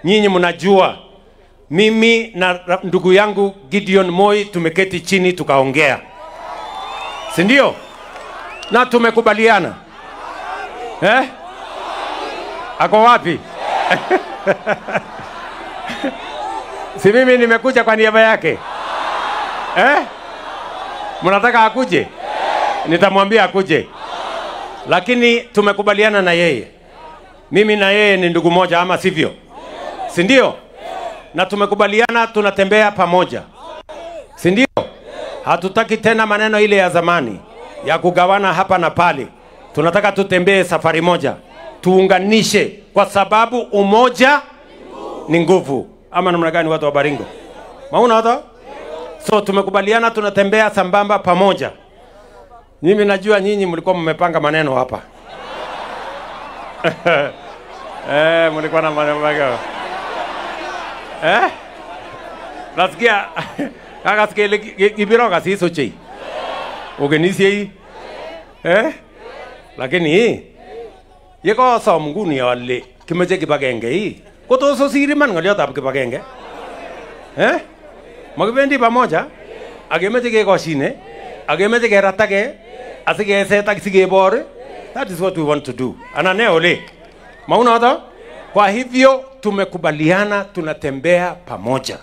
nyinyi mnajua mimi na ndugu yangu Gideon Moi tumeketi chini tukaongea, si ndio? Na tumekubaliana. Ako wapi? Si mimi nimekuja kwa niaba yake. Mnataka akuje? Nitamwambia akuje. Lakini tumekubaliana na yeye. Mimi na yeye ni ndugu moja, ama sivyo? Si ndio? Na tumekubaliana tunatembea pamoja, si ndio? Hatutaki tena maneno ile ya zamani ya kugawana hapa na pale. Tunataka tutembee safari moja, tuunganishe, kwa sababu umoja ni nguvu. Ama namna gani watu wa Baringo? Mauna hata? So tumekubaliana tunatembea sambamba pamoja. Mimi najua nyinyi mlikuwa mmepanga maneno hapa. Mlikuwa na maneno mengi. Nasikia kaka sikele kibiroga si sochi. Ugenisi hii. Lakini yeko somguni wale kimeche kibagenge hii. Kotoso siri man ngaliot kibagenge. Magibendi pamoja. Agemeche kekoshine, agemeche keratake, asikeseta kisikebore. That is what we want to do. Anane ole. Mauna hata? Kwa hivyo tumekubaliana tunatembea pamoja.